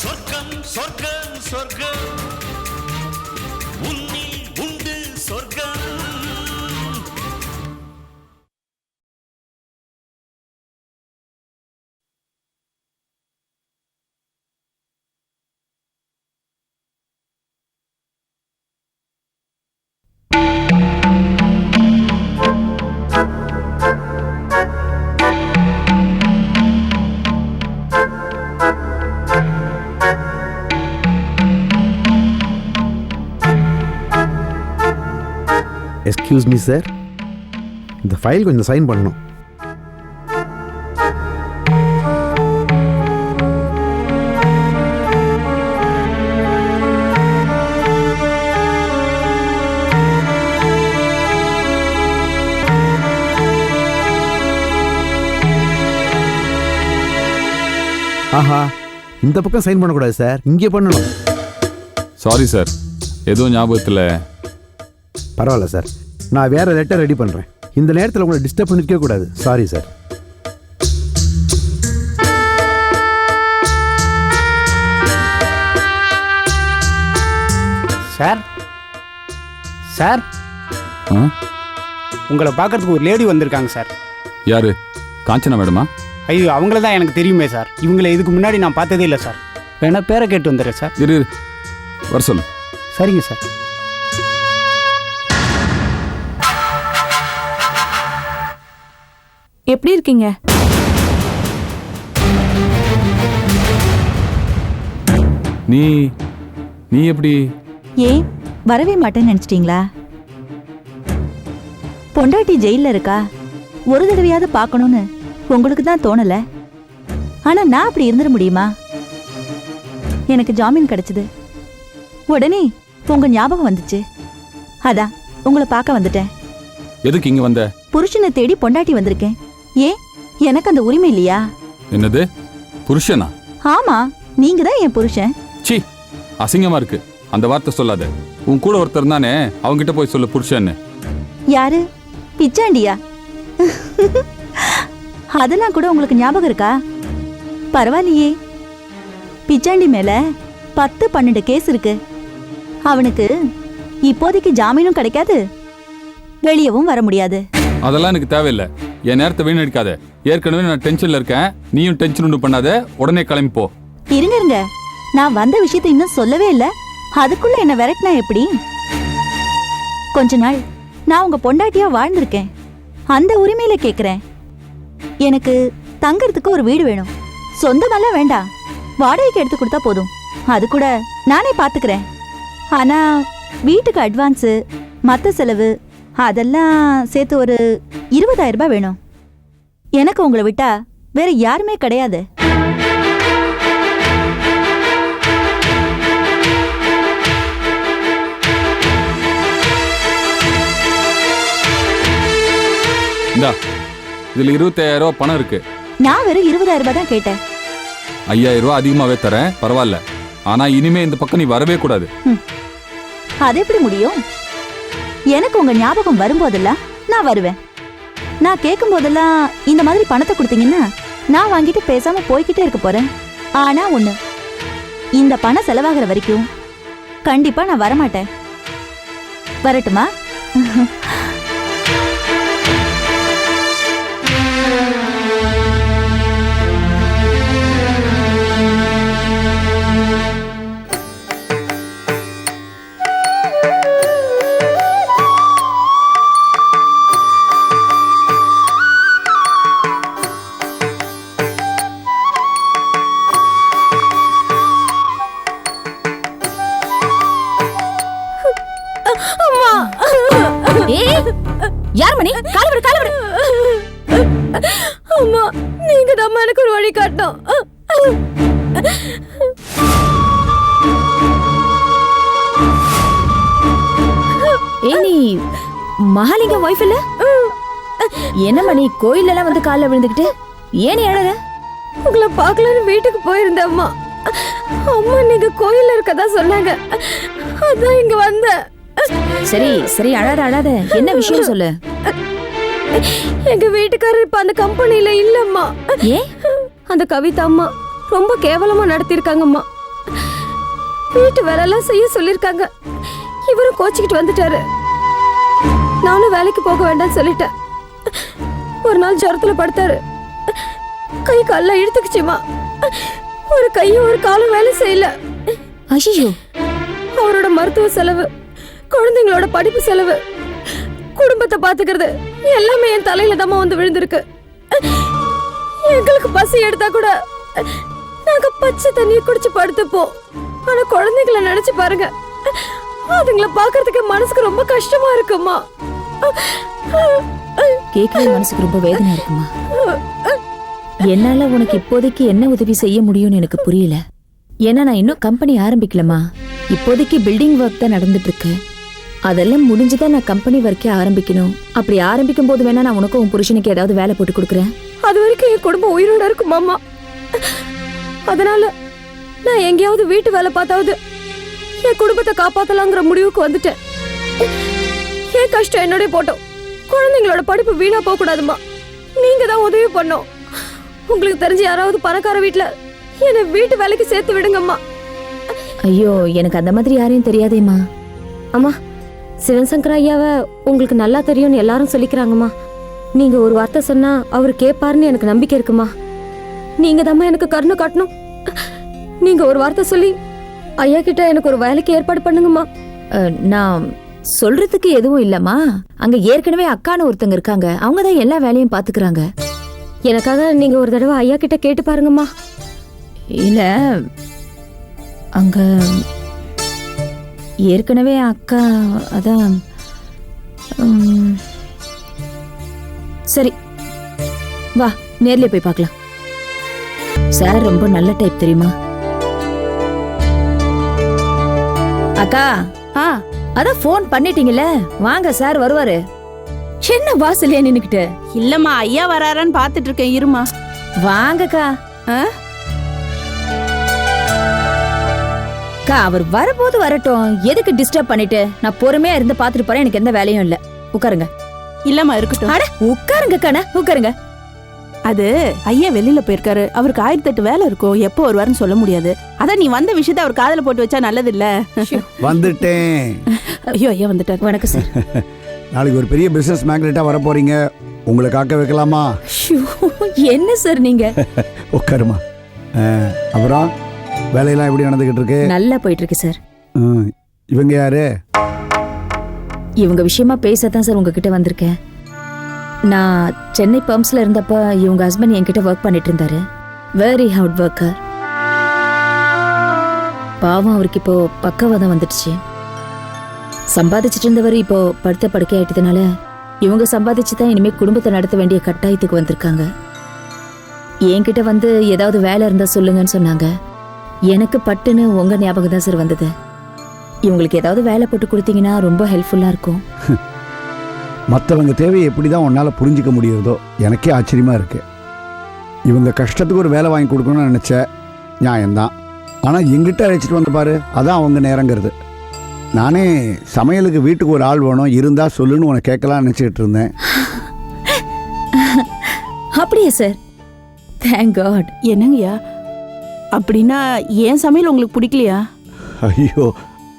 சொர்க்கம் சொர்க்கம் சொர்க்கம் உன்னில் உண்டு சொர்க்கம். எக்ஸ்கியூஸ் மீ சார், இந்த ஃபைல் கொஞ்சம் சைன் பண்ணணும். ஆஹா, இந்த பக்கம் சைன் பண்ணக்கூடாது சார், இங்கே பண்ணணும். சாரி சார், எதுவும் ஞாபகத்தில். பரவாயில்ல சார், நான் வேற லெட்டர் ரெடி பண்ணுறேன். இந்த நேரத்தில் உங்களை டிஸ்டர்ப் பண்ணிருக்க கூடாது. Sorry sir. சார் சார், உங்களை பார்க்கறதுக்கு ஒரு லேடி வந்திருக்காங்க சார். யாரு? காஞ்சனா மேடமா? ஐயோ, அவங்கள தான் எனக்கு தெரியுமே சார். இவங்களை இதுக்கு முன்னாடி நான் பார்த்ததே இல்லை சார். வேணா பேரை கேட்டு வந்துடுறேன் சார். இரு, வர சொல்லு. சரிங்க சார். எப்படி இருக்கீங்க? நீ நீ எப்படி? ஏன் வரவே மாட்டேன்னு நினைச்சிட்டீங்களா? பொண்டாட்டி ஜெயில இருக்கா, ஒரு தடவையாவது பார்க்கணும்னு உங்களுக்கு தான் தோணல. ஆனா நான் அப்படி இருந்துட முடியுமா? எனக்கு ஜாமீன் கிடைச்சது, உடனே உங்க ஞாபகம் வந்துச்சு. அதான் உங்களை பார்க்க வந்துட்டேன். எதுக்கு இங்க வந்த? புருஷனை தேடி பொண்டாட்டி வந்திருக்கேன். ஏன் எனக்கு அந்த உரிமை இல்லையா? என்னது புருஷனா? ஆமா, நீங்க தான் என் புருஷன். சி, அசிங்கமா இருக்கு. அந்த வார்த்தை சொல்லாத. உன் கூட ஒருத்தர் தானே, அவங்கிட்ட போய் சொல்லு புருஷன்னு. யாரு? பிச்சாண்டியா? அதெல்லாம் கூட உங்களுக்கு ஞாபகம் இருக்கா? பரவாயில்லையே. பிச்சாண்டி மேல 10-12 கேஸ் இருக்கு. அவனுக்கு இப்போதைக்கு ஜாமீனும் கிடைக்காது, வெளியவும் வர முடியாது. அதெல்லாம் எனக்கு தேவையில்லை. என் நேரத்தை வீணடிக்காத. ஏற்கனவே நான் டென்ஷன்ல இருக்கேன், நீயும் டென்ஷன் ஒன்றும் பண்ணாத. உடனே கிளம்பி போ. இருங்க இருங்க, நான் வந்த விஷயத்தை இன்னும் சொல்லவே இல்லை. அதுக்குள்ள என்ன விரட்டினா எப்படி? கொஞ்ச நாள் நான் உங்க பொண்டாட்டியா வாழ்ந்திருக்கேன். அந்த உரிமையில கேக்குறேன். எனக்கு தங்கறதுக்கு ஒரு வீடு வேணும். சொந்தமெல்லாம் வேண்டாம், வாடகைக்கு எடுத்து கொடுத்தா போதும். அது கூட நானே பாத்துக்கிறேன். ஆனா வீட்டுக்கு அட்வான்ஸு, மத்த செலவு அதெல்லாம் சேர்த்து ஒரு 20,000 ரூபாய் வேணும். எனக்கு உங்களை விட்டா வேற யாருமே கிடையாது. இந்தா, இதுல 25,000 ரூபாய் பணம் இருக்கு. நான் வெறும் 20,000 ரூபாய் தான் கேட்டேன். 5,000 ரூபாய் அதிகமாவே தரேன், பரவாயில்ல. ஆனா இனிமே இந்த பக்கம் நீ வரவே கூடாது. அது எப்படி முடியும்? எனக்கு உங்க ஞாபகம் வரும்போதெல்லாம் நான் வருவேன். நான் கேட்கும் போதெல்லாம் இந்த மாதிரி பணத்தை கொடுத்தீங்கன்னா நான் வாங்கிட்டு பேசாம போய்கிட்டே இருக்க போறேன். ஆனா ஒண்ணு, இந்த பணம் செலவாகிற வரைக்கும் கண்டிப்பா நான் வரமாட்டேன். வரட்டுமா? யார் மணி? காலவடு காலவடு. அம்மா, நீங்க தான் எனக்கு ஒரு வழி காட்டணும். ஏய், நீ மகாலிங்க வைஃப் இல்ல? என்ன மணி, கோயில்ல எல்லாம் வந்து கால்ல விழுந்துக்கிட்டு ஏன் அழற? உங்களை பார்க்கலான்னு வீட்டுக்கு போயிருந்தேன் அம்மா. அம்மா நீங்க கோயில்ல இருக்கதா சொன்னாங்க, அதான் இங்க வந்தேன். சரி சரி, அழாத அழாத. என்ன விஷயம் சொல்லு. எங்க வீட்டுக்காரர் இப்ப அந்த கம்பெனில இல்லம்மா. ஏன்? அந்த கவிதா அம்மா ரொம்ப கேவலமா நடத்திருக்காங்கம்மா. வீட்டு வேலையெல்லாம் செய்ய சொல்லிருக்காங்க. இவரும் கோச்சிக்கிட்டு வந்துட்டாரு. நானும் வேலைக்கு போக வேண்டாம்னு சொல்லிட்டேன். ஒரு நாள் ஜுரத்துல படுத்தாரு. கை கால்லாம் இழுத்துக்குச்சுமா. ஒரு கையும் ஒரு காலும் வேலை செய்யல. ஐயோ, அவரோட மருத்துவ செலவு, குழந்தைங்களோட படிப்பு செலவு, குடும்பத்தை பாத்துக்கிறது எல்லாமே என் தலையில தான் வந்து விழுந்திருக்கு. எங்களுக்கு பசி எடுத்தா கூட நாங்க பச்சை தண்ணியை குடிச்சு படுத்துப்போம். ஆனா குழந்தைங்களை நினைச்சு பாருங்க, அதுங்களை பாக்குறதுக்கு மனசுக்கு ரொம்ப கஷ்டமா இருக்குமா. கேட்கவே மனசுக்கு ரொம்ப வேதனை இருக்குமா. என்னால உனக்கு இப்போதைக்கு என்ன உதவி செய்ய முடியும்னு எனக்கு புரியல. ஏன்னா நான் இன்னும் கம்பெனி ஆரம்பிக்கலமா. இப்போதைக்கு பில்டிங் ஒர்க் தான் நடந்துட்டு இருக்கு. அதெல்லாம் முடிஞ்சுதான் நான் கம்பெனி ஒர்க்கே ஆரம்பிக்கணும். அப்படி ஆரம்பிக்கும் போது வேணா நான் உனக்கும் உன் புருஷனுக்கு ஏதாவது வேலை போட்டு கொடுக்குறேன். அது வரைக்கும் என் குடும்பம் உயிரோட இருக்கும் மாமா. அதனால நான் எங்கேயாவது வீட்டு வேலை பார்த்தாவது என் குடும்பத்தை காப்பாத்தலாங்கிற முடிவுக்கு வந்துட்டேன். என் கஷ்டம் என்னோட போட்டோம். குழந்தைங்களோட படிப்பு வீணா போக கூடாதுமா. நீங்க தான் உதவி பண்ணோம். உங்களுக்கு தெரிஞ்சு யாராவது பணக்கார வீட்டுல என்னை வீட்டு வேலைக்கு சேர்த்து விடுங்கம்மா. ஐயோ, எனக்கு அந்த மாதிரி யாரையும் தெரியாதேம்மா. அம்மா, சிவசங்கர் ஐயாவை உங்களுக்கு நல்லா தெரியும்னு எல்லாரும் சொல்லிக்கிறாங்கம்மா. நீங்க ஒரு வார்த்தை சொன்னா அவர் கேட்பாருன்னு எனக்கு நம்பிக்கை இருக்குமா. நீங்க தாம்மா எனக்கு கருணை காட்டணும். நீங்க ஒரு வார்த்தை சொல்லி ஐயா கிட்ட எனக்கு ஒரு வேலைக்கு ஏற்பாடு பண்ணுங்கம்மா. நான் சொல்றதுக்கு எதுவும் இல்லம்மா. அங்க ஏற்கனவே அக்கான்னு ஒருத்தங்க இருக்காங்க. அவங்க தான் எல்லா வேலையும் பாத்துக்கிறாங்க. எனக்காக நீங்க ஒரு தடவை ஐயா கிட்ட கேட்டு பாருங்கம்மா. இல்ல, அங்க ஏற்கனவே அக்கா அதான். சரி, வா நேர்ல போய் பார்க்கலாம். சார் ரொம்ப நல்ல டைப் தெரியுமா. அக்கா, அதான் போன் பண்ணிட்டீங்கல்ல, வாங்க சார் வருவாரு. என்ன வாசலையா நின்னுக்கிட்டு? இல்லம்மா, ஐயா வராரான்னு பாத்துட்டு இருக்கேன், இருமா. வாங்கக்கா. அக்கா, அவர் வரும்போது வரட்டும், எதுக்கு டிஸ்டர்ப் பண்ணிட்டு? நான் பொறுமையா இருந்து பாத்துட்டு போறேன். எனக்கு எந்த வேலையும் இல்ல. உட்காருங்க. இல்லம்மா, இருக்கட்டும். அட உட்காருங்க கண்ணா, உட்காருங்க. அது ஐயா வெளியில போயிருக்காரு. அவருக்கு 1008 வேலை இருக்கும். எப்போ வருவாருன்னு சொல்ல முடியாது. அதான் நீ வந்த விஷயத்த அவர் காதுல போட்டு வச்சா நல்லது இல்ல. வந்துட்டேன். ஐயோ, ஐயா வந்துட்டார். வணக்கம் சார். நாளைக்கு ஒரு பெரிய பிசினஸ் மேக்னெட்டா வர போறீங்க. உங்களை காக்க வைக்கலாமா? என்ன சார் நீங்க? உட்காருமா. அப்புறம் வேலையெல்லாம் எப்படி நடந்துகிட்டு இருக்கு? நல்லா போயிட்டு இருக்கு சார். இவங்க யாரு? இவங்க விஷயமா பேசத்தான் சார் உங்ககிட்ட வந்திருக்கேன். நான் சென்னை பம்ப்ஸ்ல இருந்தப்ப இவங்க ஹஸ்பண்ட் என்கிட்ட ஒர்க் பண்ணிட்டு இருந்தாரு. Very hard worker. பாவம், அவருக்கு இப்போ பக்கவாதம் வந்துடுச்சு. சம்பாதிச்சிட்டு இருந்தவர் இப்போ படுத்த படுக்கை ஆயிட்டதுனால இவங்க சம்பாதிச்சு தான் இனிமே குடும்பத்தை நடத்த வேண்டிய கட்டாயத்துக்கு வந்திருக்காங்க. என்கிட்ட வந்து ஏதாவது வேலை இருந்தா சொல்லுங்கன்னு சொன்னாங்க. எனக்கு பட்டுன்னு உங்க ஞாபகம் தான் சார் வந்தது. இவங்களுக்கு ஏதாவது வேலை போட்டு கொடுத்தீங்கன்னா ரொம்ப ஹெல்ப்ஃபுல்லா இருக்கும். மற்றவங்க தேவையை எப்படி தான் உன்னால் புரிஞ்சிக்க முடியுறதோ எனக்கே ஆச்சரியமாக இருக்குது. இவங்க கஷ்டத்துக்கு ஒரு வேலை வாங்கி கொடுக்கணும்னு நினச்ச நியாயம்தான். ஆனால் எங்கிட்ட அழைச்சிட்டு வந்து பாரு, அதான் அவங்க நேரங்கிறது. நானே சமையலுக்கு வீட்டுக்கு ஒரு ஆள் வேணும், இருந்தால் சொல்லுன்னு உன்னை கேட்கலாம்னு நினச்சிக்கிட்டு இருந்தேன். அப்படியே சார், தேங்க் காட். என்னங்கய்யா, அப்படின்னா ஏன் சமையல் உங்களுக்கு பிடிக்கலையா? ஐயோ,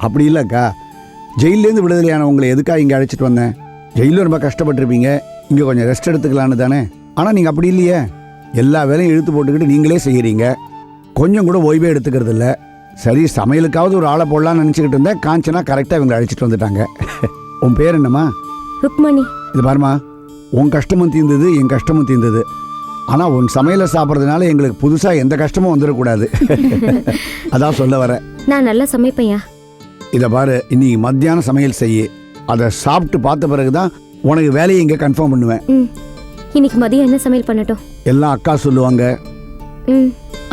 அப்படி இல்லைக்கா. ஜெயிலேருந்து விடுதலையான உங்களை எதுக்காக இங்கே அழைச்சிட்டு வந்தேன்? ஜெயிலும் ரொம்ப கஷ்டப்பட்டிருப்பீங்க, இங்கே கொஞ்சம் ரெஸ்ட் எடுத்துக்கலான்னு தானே. ஆனால் நீங்கள் அப்படி இல்லையே. எல்லா வேலையும் இழுத்து போட்டுக்கிட்டு நீங்களே செய்கிறீங்க. கொஞ்சம் கூட ஓய்வே எடுத்துக்கிறது இல்லை. சரி, சமையலுக்காவது ஒரு ஆளை போடலான்னு நினச்சிக்கிட்டு இருந்தேன். காஞ்சனா கரெக்டாக இவங்களை அழைச்சிட்டு வந்துட்டாங்க. உன் பேர் என்னம்மா? ருக்மணி. இது பாருமா, உன் கஷ்டமும் தீர்ந்தது, என் கஷ்டமும் தீர்ந்தது. ஆனால் உன் சமையலை சாப்பிட்றதுனால எங்களுக்கு புதுசாக எந்த கஷ்டமும் வந்துடக்கூடாது. அதான் சொல்ல வரேன். நான் நல்லா சமைப்பையா. இதை பாரு, இன்னைக்கு மத்தியானம் சமையல் செய்ய, அதை சாப்பிட்டு பார்த்த பிறகு தான் உனக்கு வேலையை இங்கே கன்ஃபார்ம் பண்ணுவேன். இன்னைக்கு மதியம் என்ன சமையல் பண்ணட்டும்? எல்லாம் அக்கா சொல்லுவாங்க.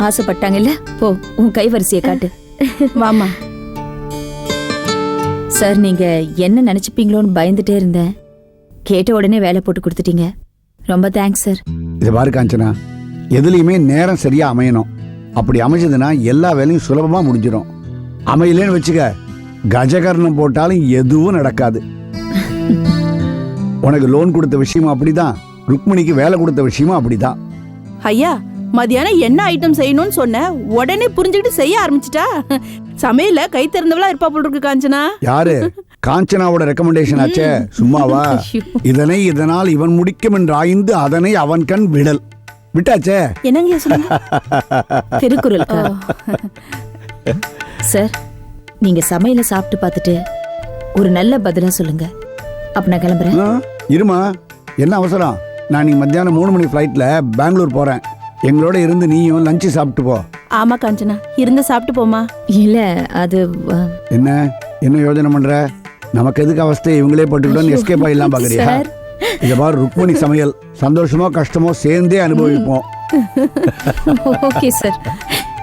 ஆசைப்பட்டாங்கல்ல, போ உன் கைவரிசையை காட்டு. வாமா. சார், நீங்க என்ன நினைச்சுப்பீங்களோன்னு பயந்துட்டே இருந்தேன். கேட்ட உடனே வேலை போட்டு கொடுத்துட்டீங்க. ரொம்ப தேங்க்ஸ் சார். இதை பாரு காஞ்சனா, எதுலையுமே நேரம் சரியா அமையணும். அப்படி அமைஞ்சதுன்னா எல்லா வேலையும் சுலபமாக முடிஞ்சிடும். அமையலேன்னு வச்சுக்க, கஜகர்ணம் போட்டாலும் எதுவும் நடக்காது. உனக்கு லோன் கொடுத்த விஷயமும் அப்படிதான், ருக்மணிக்கு வேலை கொடுத்த விஷயமும் அப்படிதான். ஐயா, மதியானம் என்ன ஐட்டம் செய்யணும்னு சொன்ன உடனே புரிஞ்சுக்கிட்டு செய்ய ஆரம்பிச்சிட்டா. சமையல கை திறந்தவளா இருப்பா போல் இருக்கு காஞ்சனா. யாரு? காஞ்சனாவோட ரெக்கமெண்டேஷன் ஆச்சே, சும்மாவா? இதனால் இவன் முடிக்கும் என்று ஆய்ந்து அதனை அவன் கண் விடல். விட்டாச்சே. என்னங்க சொல்லுங்க? திருக்குறள். சார், நீங்க சமையல சாப்பிட்டு பார்த்துட்டு ஒரு நல்ல பதிலா சொல்லுங்க. அப்ப நான் கிளம்புறேன். இருமா, என்ன அவசரம்? நான் நீ மத்தியானம் 3 மணி ஃப்ளைட்ல பெங்களூர் போறேன். எங்களோட இருந்து நீயும் லஞ்சு சாப்பிட்டு போ. ஆமா காஞ்சனா, இருந்து சாப்பிட்டு போமா. இல்ல அது என்ன யோசனை பண்ற? நமக்கு எதுக்கு அவஸ்தை? இவங்களே போட்டுக்கிட்டோன்னு எஸ்கேப் ஆயிடலாம் பாக்குறியா? இத பாரு, ருக்மணி சமையல் சந்தோஷமோ கஷ்டமோ சேர்ந்தே அனுபவிப்போம். ஓகே சார்,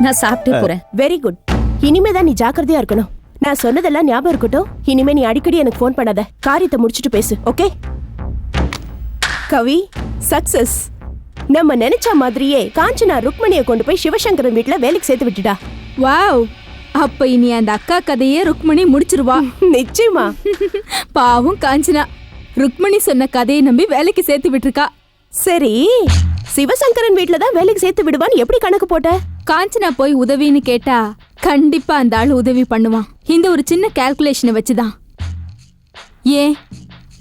நான் சாப்பிட்டு போறேன். Very good. இனிமேதான் நீ ஜாக்கிரதையா இருக்கணும். நான் சொன்னதெல்லாம் ஞாபகம் இருக்கட்டும். இனிமே நீ அடிக்கடி எனக்கு ஃபோன் பண்ணாத. காரியத்தை முடிச்சிட்டு பேசு, ஓகே? கவி, சக்சஸ். நம்ம நினைச்ச மாதிரியே காஞ்சனா ருக்மணியை கொண்டு போய் சிவசங்கரன் வீட்டுல வேலைக்கு சேர்த்து விட்டுடா. வாவ், அப்ப இனி அந்த அக்கா கதையே ருக்மணி முடிச்சிருவா. நிச்சயமா. பாவம் காஞ்சனா, ருக்மணி சொன்ன கதையை நம்பி வேலைக்கு சேர்த்து விட்டுருக்கா. சரி, சிவசங்கரன் வீட்டுல தான் வேலைக்கு சேர்த்து விடுவான்னு எப்படி கணக்கு போட்ட? காஞ்சனா போய் உதவின்னு கேட்டா கண்டிப்பா அந்த ஆள் உதவி பண்ணுவான். இந்த ஒரு சின்ன கால்குலேஷனை வச்சுதான். ஏன்,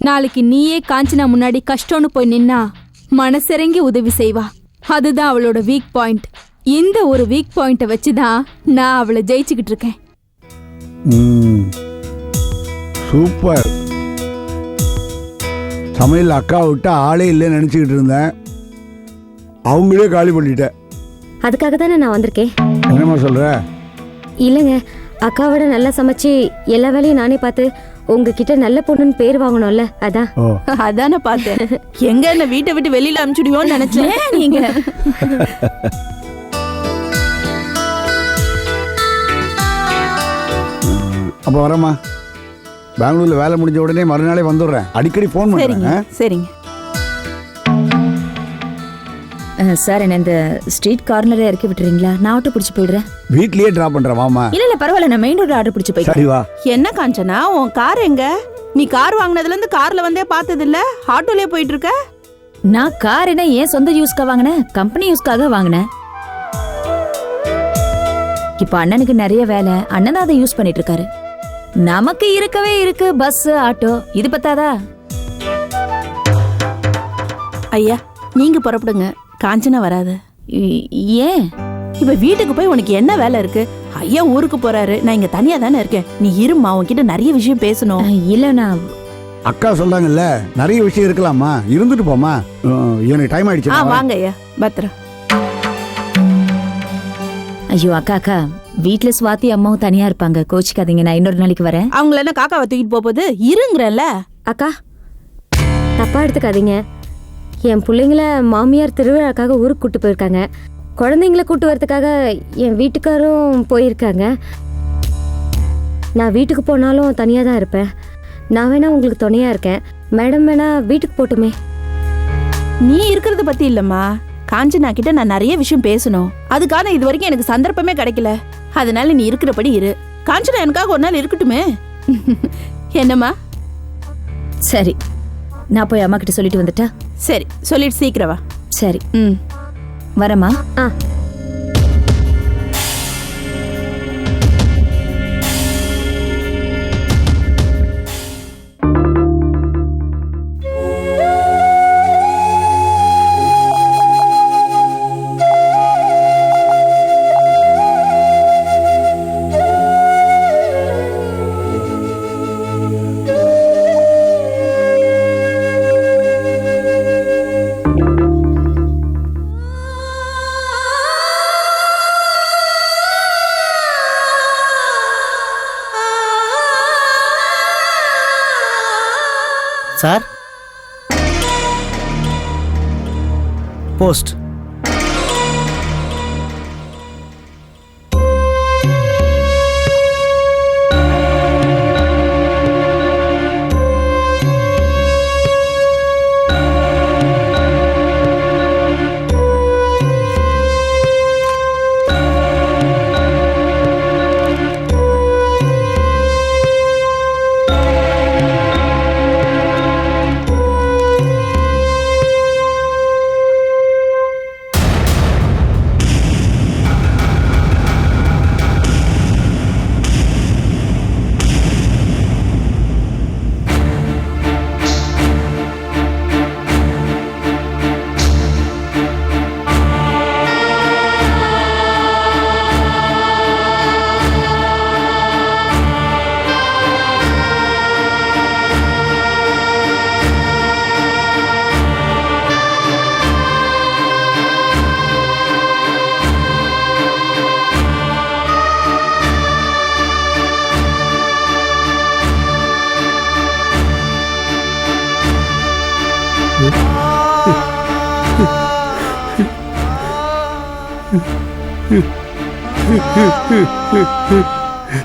நாளைக்கு நீயே காஞ்சனா முன்னாடி கஷ்டம்னு போய் நின்னா மனசிறங்கி உதவி செய்வா. அதுதான் அவளோட வீக் பாயிண்ட். இந்த ஒரு வீக் பாயிண்ட்டை வச்சுதான் நான் அவளை ஜெயிச்சுக்கிட்டு இருக்கேன். சூப்பர். சமையல் அக்கா விட்டு ஆளே இல்லைன்னு நினைச்சுக்கிட்டு இருந்தேன். அவங்களே காலி பண்ணிட்டேன். அதுக்காக தானே நான் வந்திருக்கேன். என்னம்மா சொல்ற? இல்லைங்க, அக்காவோட நல்லா சமைச்சு எல்லா வேலையும் நானே பார்த்து உங்ககிட்ட நல்ல பொண்ணுன்னு பேர் வாங்கணும்ல, அதான். அதானே பார்த்தேன். எங்க என்ன வீட்டை விட்டு வெளியில அனுப்பிச்சுடுவோன்னு நினைச்சேன். நீங்க அப்போ வரேம்மா. பெங்களூர்ல வேலை முடிஞ்ச உடனே மறுநாளே வந்துடுறேன். அடிக்கடி ஃபோன் பண்ணுறேன். சரிங்க. சார், என்ன இந்த ஸ்ட்ரீட் கார்னரே இறக்கி விட்டுறீங்களா? நான் ஆட்டோ பிடிச்சி போயிடுறேன். வீட்லயே டிராப் பண்றேன், வாமா. இல்ல பரவாயில்ல, நான் மெயின் ரோட்ல ஆட்டோ பிடிச்சி போயிடுறேன். சரி வா. என்ன காஞ்சனா, உன் கார் எங்க? நீ கார் வாங்கினதுல இருந்து கார்ல வந்தே பார்த்தது இல்ல, ஆட்டோலயே போயிட்டு இருக்க. நான் கார் என்ன ஏன் சொந்த யூஸ்க்காக வாங்கினேன், கம்பெனி யூஸ்க்காக வாங்கினேன். இப்ப அண்ணனுக்கு நிறைய வேலை, அண்ணன் அதை யூஸ் பண்ணிட்டு இருக்காரு. நமக்கு இருக்கவே இருக்கு பஸ், ஆட்டோ. இது பத்தாதா? ஐயா, நீங்க புறப்படுங்க, காஞ்சனா வராது. ஏன்? இப்ப வீட்டுக்கு போய் உனக்கு என்ன வேலை இருக்கு? ஐயா ஊருக்கு போறாரு, நான் இங்க தனியா தானே இருக்கேன். நீ இருமா, உன்கிட்ட நிறைய விஷயம் பேசணும். இல்ல, நான் அக்கா சொல்றாங்கல்ல, நிறைய விஷயம் இருக்கலாமா, இருந்துட்டு போமா. எனக்கு டைம் ஆயிடுச்சு. வாங்க ஐயா, பத்திரம். ஐயோ அக்கா, வீட்டுல சுவாதி அம்மாவும் தனியா இருப்பாங்க, கோச்சிக்காதீங்க. நான் இன்னொரு நாளைக்கு வரேன். அவங்கள என்ன காக்காவை தூக்கிட்டு போகுது? இருங்கறல்ல. அக்கா, தப்பா எடுத்துக்காதீங்க. என் பிள்ளைங்கள மாமியார் திருவிழாக்காக ஊருக்கு கூட்டு போயிருக்காங்க. குழந்தைங்கள கூட்டு வரதுக்காக என் வீட்டுக்காரும் போயிருக்காங்க. நான் வீட்டுக்கு போனாலும் தனியாக தான் இருப்பேன். நான் வேணா உங்களுக்கு துணையா இருக்கேன். மேடம் வேணா வீட்டுக்கு போட்டுமே. நீ இருக்கிறத பத்தி இல்லம்மா, காஞ்சனா கிட்ட நான் நிறைய விஷயம் பேசணும். அதுக்கான இது வரைக்கும் எனக்கு சந்தர்ப்பமே கிடைக்கல. அதனால நீ இருக்கிறபடி இரு. காஞ்சனா எனக்காக ஒரு நாள் இருக்கட்டுமே. என்னம்மா? சரி, நான் போய் அம்மா கிட்ட சொல்லிட்டு வந்துட்டா? சரி, சொல்லிட்டு சீக்கிரம் வா. சரி, வரமா. Sir, post.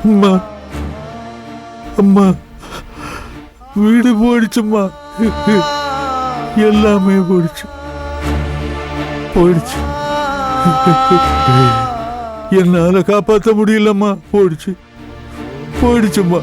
அம்மா அம்மா வீடு போயிடுச்சும்மா, எல்லாமே போயிடுச்சு போயிடுச்சு. என்னால காப்பாற்ற முடியலம்மா, போயிடுச்சு போயிடுச்சும்மா.